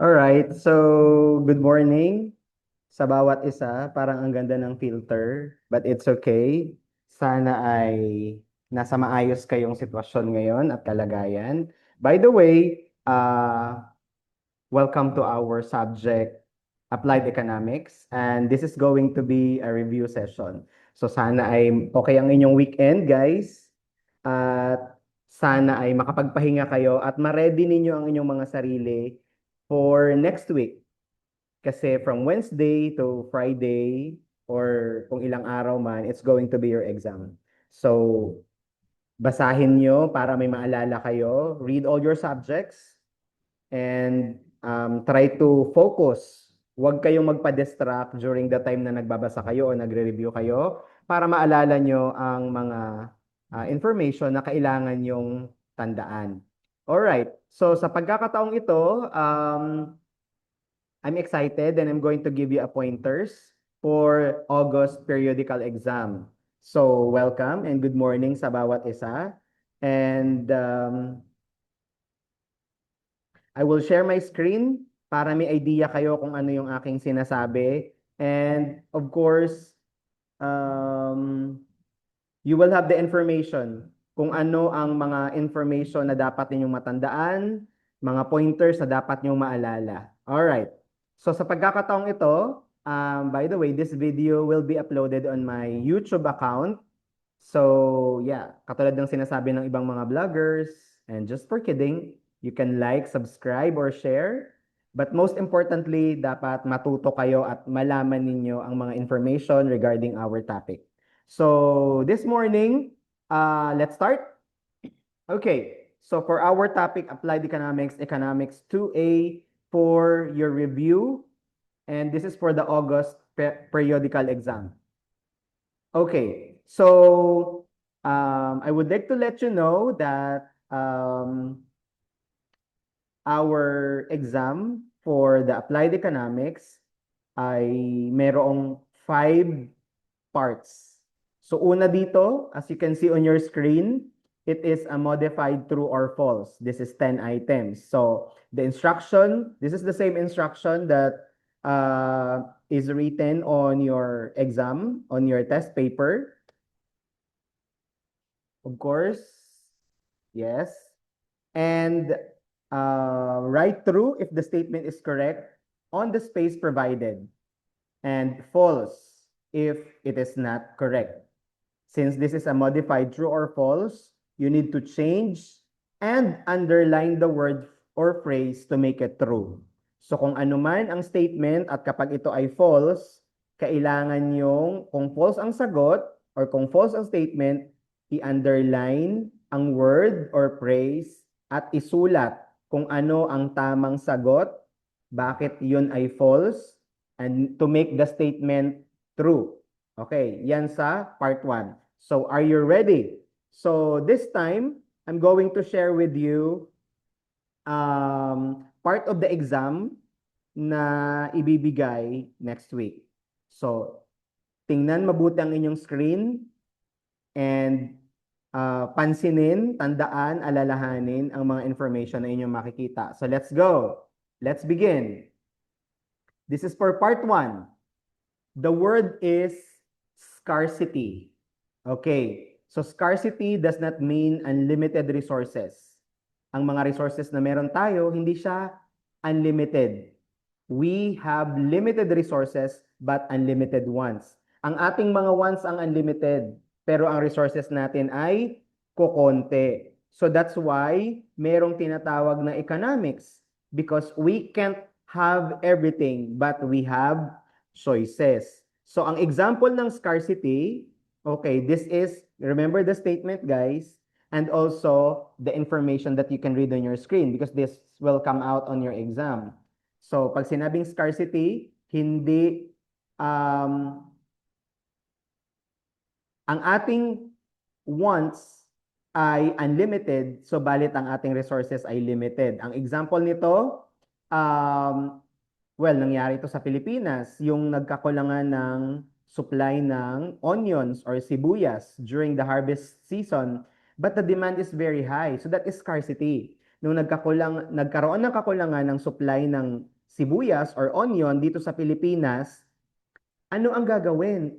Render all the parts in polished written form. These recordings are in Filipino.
Alright, so good morning sa bawat isa. Parang ang ganda ng filter, but it's okay. Sana ay nasa maayos kayong sitwasyon ngayon at kalagayan. By the way, welcome to our subject, Applied Economics, and this is going to be a review session. So sana ay okay ang inyong weekend, guys. At sana ay makapagpahinga kayo at ma-ready ninyo ang inyong mga sarili for next week. Kasi from Wednesday to Friday or kung ilang araw man, it's going to be your exam. So, basahin nyo para may maalala kayo. Read all your subjects and try to focus. Huwag kayong magpa-distract during the time na nagbabasa kayo o nagre-review kayo para maalala nyo ang mga information na kailangan nyong tandaan. Alright, so sa pagkakataong ito, I'm excited and I'm going to give you a pointers for August periodical exam. So, welcome and good morning sa bawat isa. And I will share my screen para may idea kayo kung ano yung aking sinasabi. And of course, you will have the information kung ano ang mga information na dapat ninyong matandaan, mga pointers na dapat ninyong maalala. Alright. So sa pagkakataong ito, by the way, this video will be uploaded on my YouTube account. So yeah, katulad ng sinasabi ng ibang mga vloggers, and just for kidding, you can like, subscribe, or share. But most importantly, dapat matuto kayo at malaman ninyo ang mga information regarding our topic. So this morning, let's start. Okay, so for our topic, Applied Economics, Economics 2A for your review. And this is for the August periodical exam. Okay, so I would like to let you know that our exam for the Applied Economics ay merong 5 parts. So una dito, as you can see on your screen, it is a modified true or false. This is 10 items. So the instruction, this is the same instruction that is written on your exam, on your test paper. Of course, yes. And write true if the statement is correct on the space provided, and false if it is not correct. Since this is a modified true or false, you need to change and underline the word or phrase to make it true. So kung ano man ang statement at kapag ito ay false, kailangan yung, kung false ang sagot or kung false ang statement, i-underline ang word or phrase at isulat kung ano ang tamang sagot, bakit yun ay false, and to make the statement true. Okay, yan sa part 1. So, are you ready? So, this time, I'm going to share with you part of the exam na ibibigay next week. So, tingnan mabuti ang inyong screen and pansinin, tandaan, alalahanin ang mga information na inyong makikita. So, let's go. Let's begin. This is for part 1. The word is scarcity. Okay, so scarcity does not mean unlimited resources. Ang mga resources na meron tayo, hindi siya unlimited. We have limited resources but unlimited wants. Ang ating mga wants ang unlimited, pero ang resources natin ay kokonti. So that's why merong tinatawag na economics, because we can't have everything but we have choices. So ang example ng scarcity, okay, this is, remember the statement, guys, and also the information that you can read on your screen because this will come out on your exam. So, pag sinabing scarcity, hindi, ang ating wants ay unlimited, so balit ang ating resources ay limited. Ang example nito, well, nangyari ito sa Pilipinas, yung nagkakulangan ng supply ng onions or sibuyas during the harvest season, but the demand is very high. So that is scarcity. Nung nagkaroon ng kakulangan ng supply ng sibuyas or onion dito sa Pilipinas, ano ang gagawin?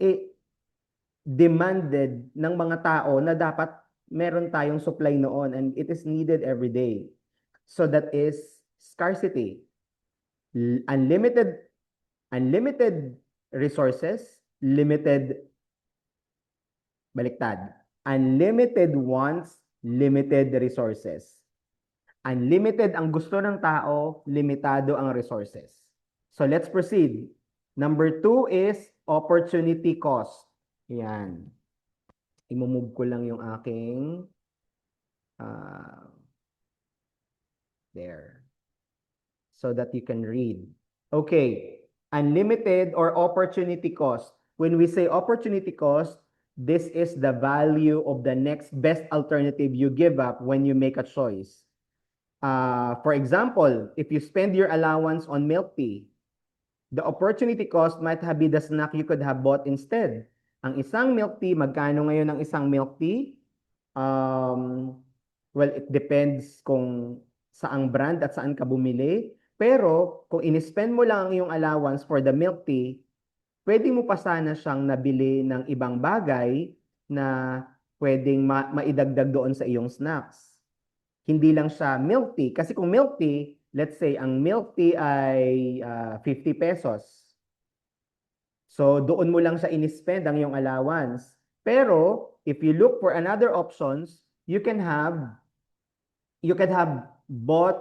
Demanded ng mga tao na dapat meron tayong supply noon and it is needed every day. So that is scarcity. Unlimited resources, baliktad. Unlimited wants, limited resources. Unlimited ang gusto ng tao, limitado ang resources. So let's proceed. Number 2 is opportunity cost. Yan. I-move ko lang yung aking there. So that you can read. Okay. Unlimited or opportunity cost. When we say opportunity cost, this is the value of the next best alternative you give up when you make a choice. For example, if you spend your allowance on milk tea, the opportunity cost might have been the snack you could have bought instead. Ang isang milk tea, magkano ngayon ang isang milk tea? Well, it depends kung saang brand at saan ka bumili. Pero kung in-spend mo lang ang iyong allowance for the milk tea, pwede mo pa sana siyang nabili ng ibang bagay na pwedeng maidagdag doon sa iyong snacks. Hindi lang siya milk tea. Kasi kung milk tea, let's say, ang milk tea ay 50 pesos. So, doon mo lang siya in-spend ang iyong allowance. Pero, if you look for another options, you can have bought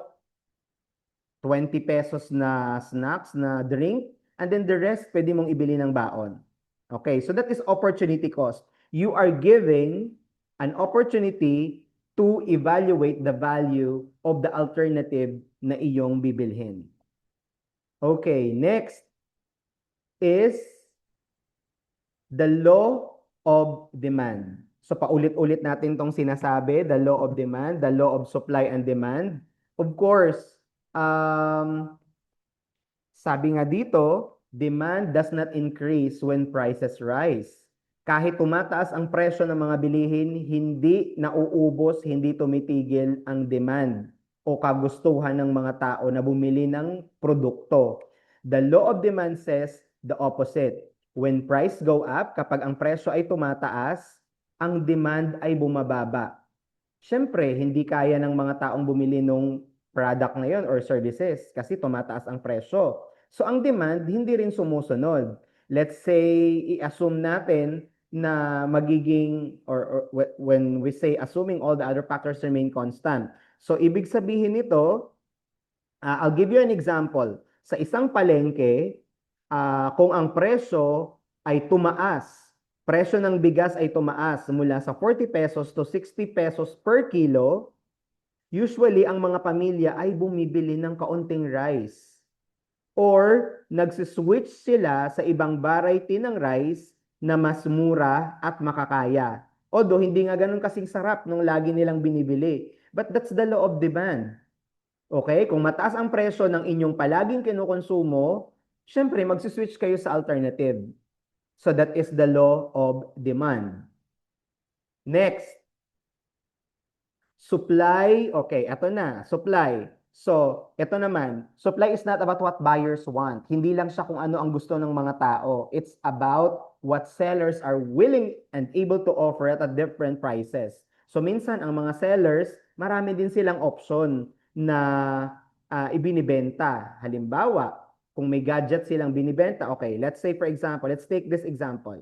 20 pesos na snacks, na drink, and then the rest, pwede mong ibili ng baon. Okay, so that is opportunity cost. You are giving an opportunity to evaluate the value of the alternative na iyong bibilhin. Okay, next is the law of demand. So paulit-ulit natin tong sinasabi, the law of demand, the law of supply and demand. Of course, sabi nga dito, demand does not increase when prices rise. Kahit tumataas ang presyo ng mga bilihin, hindi nauubos, hindi tumitigil ang demand o kagustuhan ng mga tao na bumili ng produkto. The law of demand says the opposite. When price go up, kapag ang presyo ay tumataas, ang demand ay bumababa. Siyempre, hindi kaya ng mga taong bumili ng product na yun or services kasi tumataas ang presyo. So, ang demand, hindi rin sumusunod. Let's say, i-assume natin na magiging, or when we say assuming all the other factors remain constant. So, ibig sabihin nito, I'll give you an example. Sa isang palengke, kung ang presyo ay tumaas, presyo ng bigas ay tumaas mula sa 40 pesos to 60 pesos per kilo, usually ang mga pamilya ay bumibili ng kaunting rice. Or nagsiswitch sila sa ibang variety ng rice na mas mura at makakaya. Although hindi nga ganun kasing sarap nung lagi nilang binibili. But that's the law of demand. Okay? Kung mataas ang presyo ng inyong palaging kinukonsumo, syempre magsiswitch kayo sa alternative. So that is the law of demand. Next. Supply. Okay, eto na. Supply. So, ito naman, supply is not about what buyers want. Hindi lang siya kung ano ang gusto ng mga tao. It's about what sellers are willing and able to offer at different prices. So, minsan, ang mga sellers, marami din silang option na ibinibenta. Halimbawa, kung may gadget silang binibenta, okay, let's say for example, let's take this example.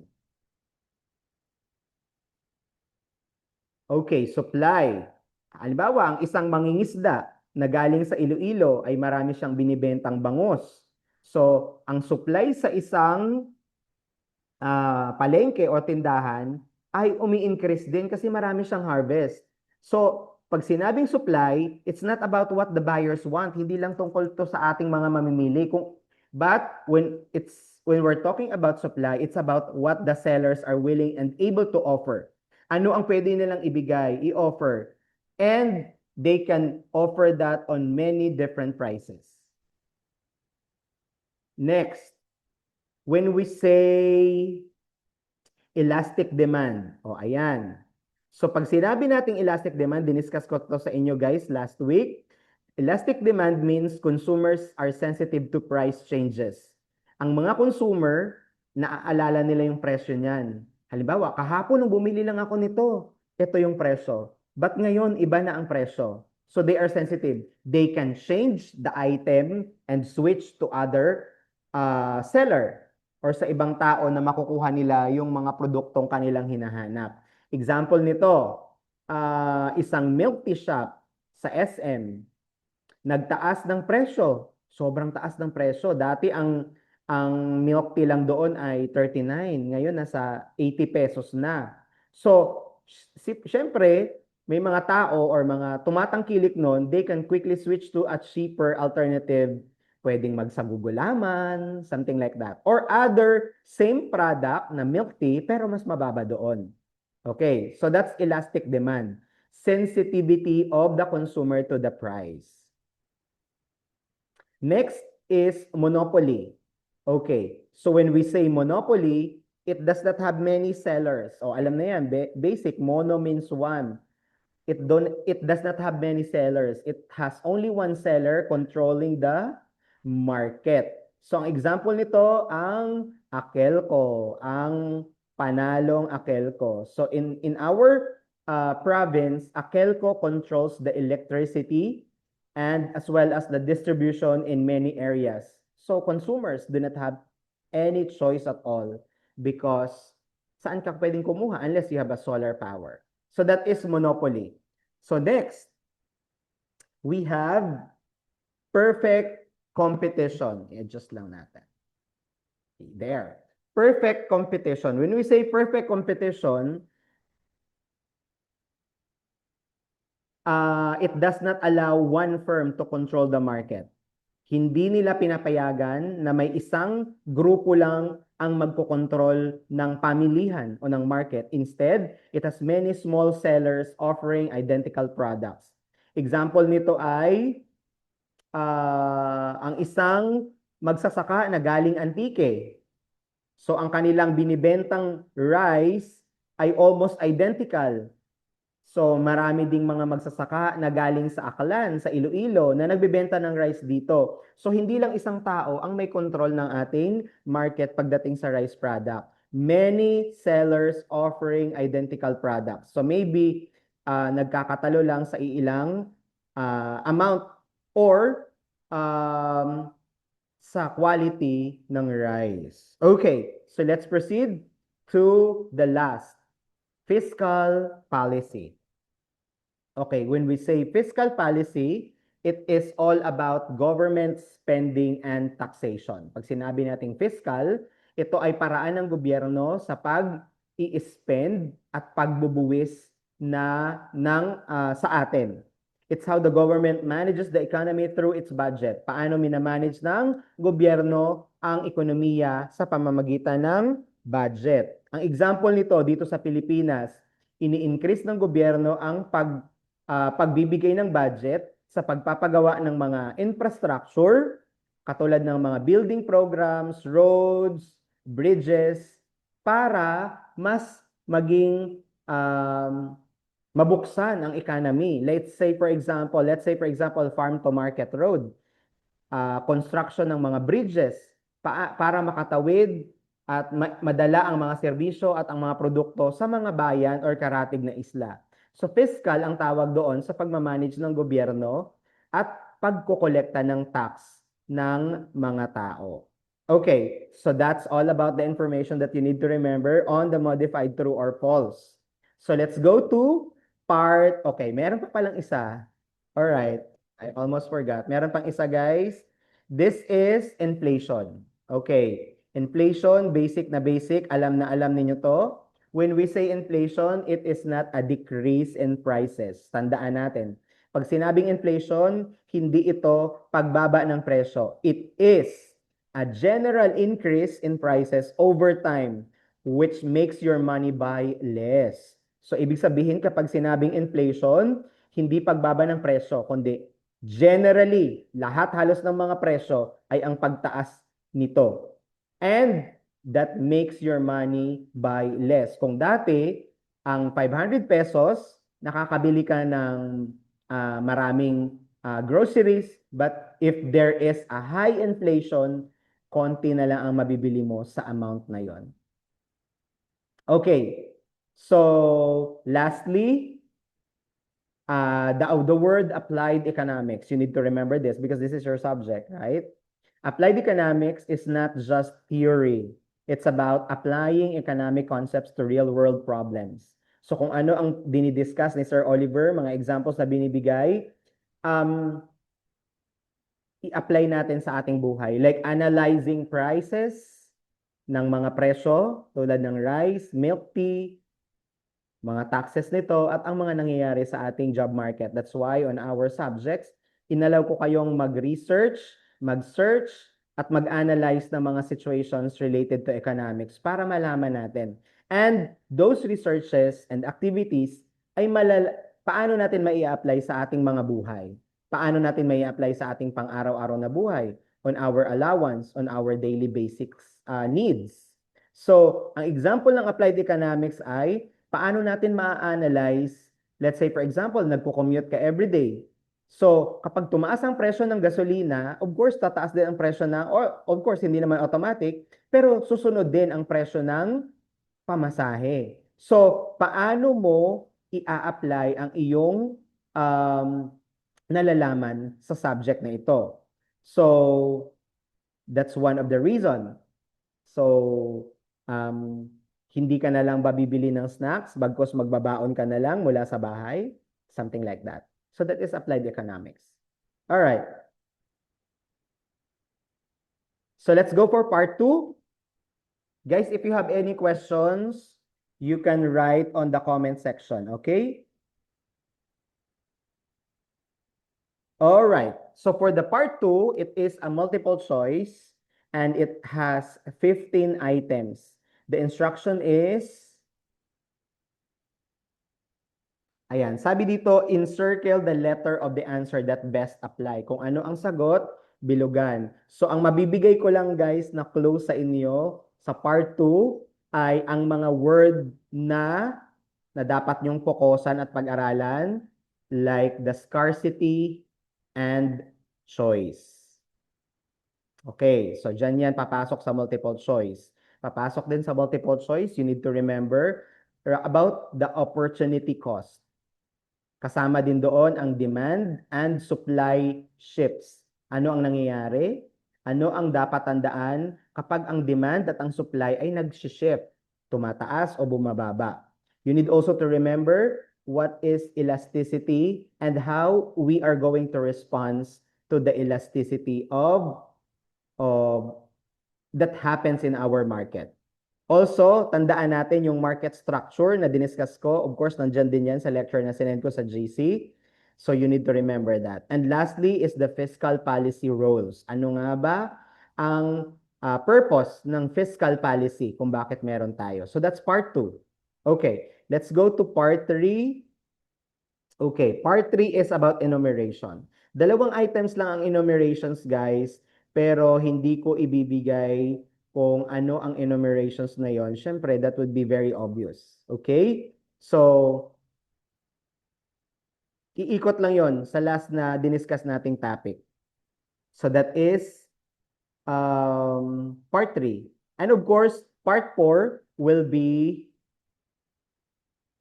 Okay, supply. Halimbawa, ang isang mangingisda na galing sa Iloilo ay marami siyang binibentang bangus. So, ang supply sa isang palengke o tindahan ay umi-increase din kasi marami siyang harvest. So, pag sinabing supply, it's not about what the buyers want. Hindi lang tungkol to sa ating mga mamimili. But when we're talking about supply, it's about what the sellers are willing and able to offer. Ano ang pwede nilang ibigay, i-offer. And they can offer that on many different prices. Next, when we say elastic demand, ayan. So pag sinabi nating elastic demand, diniscuss ko to sa inyo guys last week. Elastic demand means consumers are sensitive to price changes. Ang mga consumer, naaalala nila yung presyo niyan. Halimbawa, kahapon nung bumili lang ako nito, ito yung presyo. But ngayon, iba na ang presyo. So they are sensitive. They can change the item and switch to other seller or sa ibang tao na makukuha nila yung mga produktong kanilang hinahanap. Example nito, isang milk tea shop sa SM, nagtaas ng presyo. Sobrang taas ng presyo. Dati ang milk tea lang doon ay 39. Ngayon nasa 80 pesos na. So, syempre, may mga tao or mga tumatangkilik noon, they can quickly switch to a cheaper alternative. Pwedeng magsagugulaman, something like that. Or other same product na milk tea pero mas mababa doon. Okay, so that's elastic demand. Sensitivity of the consumer to the price. Next is monopoly. Okay, so when we say monopoly, it does not have many sellers. O alam na yan, basic, mono means one. It does not have many sellers. It has only one seller controlling the market. So ang example nito, ang Akelco, ang panalong Akelco. So in our province, Akelco controls the electricity and as well as the distribution in many areas. So consumers do not have any choice at all because saan ka pwedeng kumuha unless you have a solar power. So that is monopoly. So next, we have perfect competition. I-adjust lang natin. There. Perfect competition. When we say perfect competition, it does not allow one firm to control the market. Hindi nila pinapayagan na may isang grupo lang ang magkokontrol ng pamilihan o ng market. Instead, it has many small sellers offering identical products. Example nito ay ang isang magsasaka na galing Antique. So ang kanilang binibentang rice ay almost identical. So marami ding mga magsasaka na galing sa Aklan, sa Iloilo, na nagbebenta ng rice dito. So hindi lang isang tao ang may control ng ating market pagdating sa rice product. Many sellers offering identical products. So maybe nagkakatalo lang sa ilang amount or sa quality ng rice. Okay, so let's proceed to the last, fiscal policy. Okay, when we say fiscal policy, it is all about government spending and taxation. Pag sinabi nating fiscal, ito ay paraan ng gobyerno sa pag-i-spend at pagbubuwis sa atin. It's how the government manages the economy through its budget. Paano minamanage ng gobyerno ang ekonomiya sa pamamagitan ng budget. Ang example nito dito sa Pilipinas, ini-increase ng gobyerno ang pagbibigay ng budget sa pagpapagawa ng mga infrastructure, katulad ng mga building programs, roads, bridges, para mas maging mabuksan ang economy. Let's say for example, farm to market road, construction ng mga bridges para makatawid at madala ang mga serbisyo at ang mga produkto sa mga bayan or karatig na isla. So fiscal ang tawag doon sa pagmamanage ng gobyerno at pagkokolekta ng tax ng mga tao. Okay, so that's all about the information that you need to remember on the modified true or false. So let's go to part, okay, meron pa palang isa. All right, I almost forgot. Meron pang isa, guys. This is inflation. Okay, inflation, basic na basic, alam na alam niyo to. When we say inflation, it is not a decrease in prices. Tandaan natin. Pag sinabing inflation, hindi ito pagbaba ng presyo. It is a general increase in prices over time, which makes your money buy less. So, ibig sabihin kapag sinabing inflation, hindi pagbaba ng presyo, kundi generally, lahat halos ng mga presyo ay ang pagtaas nito. And that makes your money buy less. Kung dati, ang 500 pesos, nakakabili ka ng maraming groceries, but if there is a high inflation, konti na lang ang mabibili mo sa amount na yon. Okay, so lastly, the word applied economics, you need to remember this because this is your subject, right? Applied economics is not just theory. It's about applying economic concepts to real-world problems. So kung ano ang dinidiscuss ni Sir Oliver, mga examples na binibigay, i-apply natin sa ating buhay. Like analyzing prices ng mga presyo tulad ng rice, milk tea, mga taxes nito at ang mga nangyayari sa ating job market. That's why on our subjects, inalaw ko kayong mag-research, mag-search, at mag-analyze ng mga situations related to economics para malaman natin. And those researches and activities ay paano natin mai-apply sa ating mga buhay? Paano natin mai-apply sa ating pang-araw-araw na buhay? On our allowance, on our daily basics needs. So, ang example ng applied economics ay paano natin ma-analyze, let's say for example, nagko-commute ka everyday. So, kapag tumaas ang presyo ng gasolina, of course, tataas din ang presyo or of course, hindi naman automatic, pero susunod din ang presyo ng pamasahe. So, paano mo i-apply ang iyong nalalaman sa subject na ito? So, that's one of the reason. So, hindi ka na lang babibili ng snacks, bagkos magbabaon ka na lang mula sa bahay, something like that. So that is applied economics. All right. So let's go for part 2. Guys, if you have any questions, you can write on the comment section, okay? All right. So for the part 2, it is a multiple choice and it has 15 items. The instruction is, ayan, sabi dito, encircle the letter of the answer that best apply. Kung ano ang sagot, bilugan. So ang mabibigay ko lang guys na clue sa inyo sa part 2 ay ang mga word na dapat nyong fokusan at pag-aralan like the scarcity and choice. Okay, so dyan yan papasok sa multiple choice. Papasok din sa multiple choice, you need to remember about the opportunity cost. Kasama din doon ang demand and supply shifts. Ano ang nangyayari? Ano ang dapat tandaan kapag ang demand at ang supply ay nag-shift, tumataas o bumababa? You need also to remember what is elasticity and how we are going to respond to the elasticity of that happens in our market. Also, tandaan natin yung market structure na diniscuss ko. Of course, nandyan din yan sa lecture na sinend ko sa GC. So, you need to remember that. And lastly is the fiscal policy roles. Ano nga ba ang purpose ng fiscal policy kung bakit meron tayo? So, that's part 2. Okay, let's go to part 3. Okay, part 3 is about enumeration. Dalawang items lang ang enumerations, guys, pero hindi ko ibibigay kung ano ang enumerations na yon. Syempre, that would be very obvious. Okay? So, iikot lang yon sa last na diniscuss nating topic. So, that is part 3. And of course, part 4 will be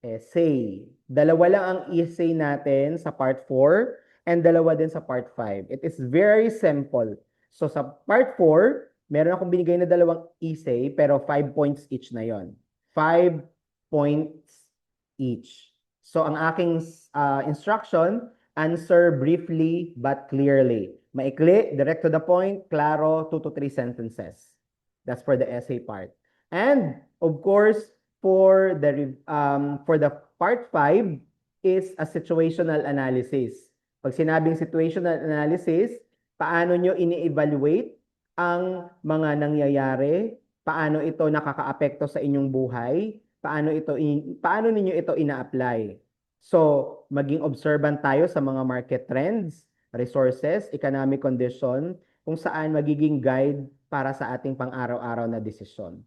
essay. Dalawa lang ang essay natin sa part 4 and dalawa din sa part 5. It is very simple. So sa part 4, meron akong binigay na dalawang essay pero 5 points each na yon. 5 points each. So ang aking instruction, answer briefly but clearly. Maikli, direct to the point, klaro, 2 to 3 sentences. That's for the essay part. And of course, for the part 5 is a situational analysis. Pag sinabing situational analysis, paano nyo ini-evaluate ang mga nangyayari, paano ito nakakaapekto sa inyong buhay, paano ninyo ito ina-apply. So, maging observant tayo sa mga market trends, resources, economic condition, kung saan magiging guide para sa ating pang-araw-araw na desisyon.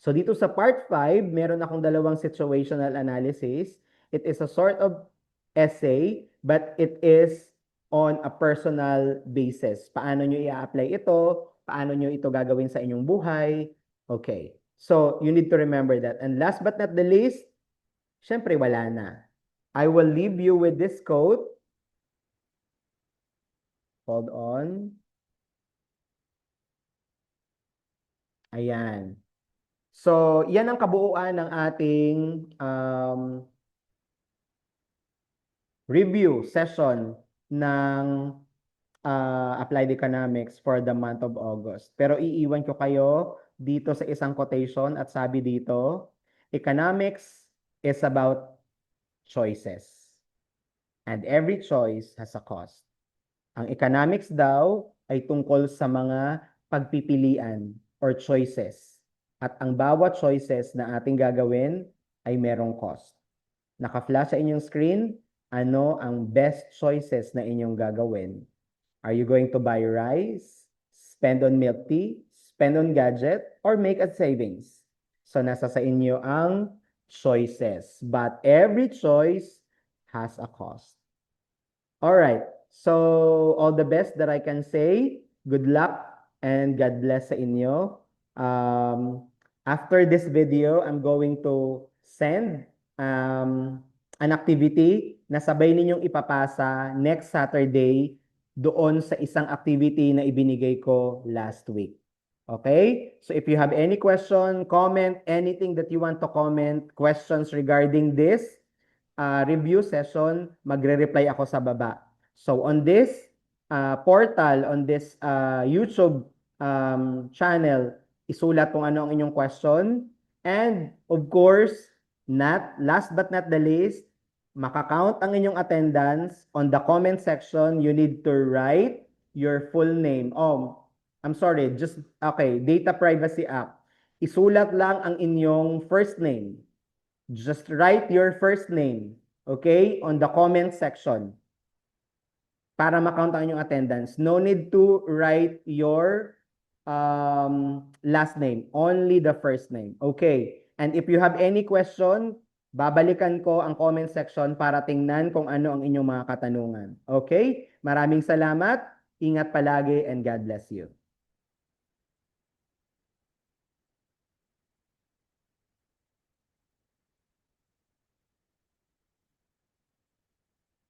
So dito sa part 5, meron akong dalawang situational analysis. It is a sort of essay, but it is on a personal basis. Paano nyo i-apply ito? Paano nyo ito gagawin sa inyong buhay? Okay. So, you need to remember that. And last but not the least, syempre wala na. I will leave you with this quote. Hold on. Ayan. So, yan ang kabuuan ng ating review session ng Applied Economics for the month of August. Pero iiwan ko kayo dito sa isang quotation at sabi dito, economics is about choices. And every choice has a cost. Ang economics daw ay tungkol sa mga pagpipilian or choices. At ang bawat choices na ating gagawin ay merong cost. Naka-flash sa inyong screen, ano ang best choices na inyong gagawin? Are you going to buy rice, spend on milk tea, spend on gadget, or make a savings? So nasa sa inyo ang choices. But every choice has a cost. All right. So all the best that I can say. Good luck and God bless sa inyo. After this video, I'm going to send an activity na sabay ninyong ipapasa next Saturday doon sa isang activity na ibinigay ko last week. Okay? So if you have any question, comment, anything that you want to comment, questions regarding this review session, magre-reply ako sa baba. So on this portal, on this YouTube channel, isulat kung ano ang inyong question. And of course, last but not the least, makakount ang inyong attendance. On the comment section, you need to write your full name. I'm sorry, okay, Data Privacy Act. Isulat lang ang inyong first name. Just write your first name, okay, on the comment section para makount ang inyong attendance. No need to write your last name, only the first name. Okay, and if you have any question, babalikan ko ang comment section para tingnan kung ano ang inyong mga katanungan. Okay? Maraming salamat. Ingat palagi and God bless you.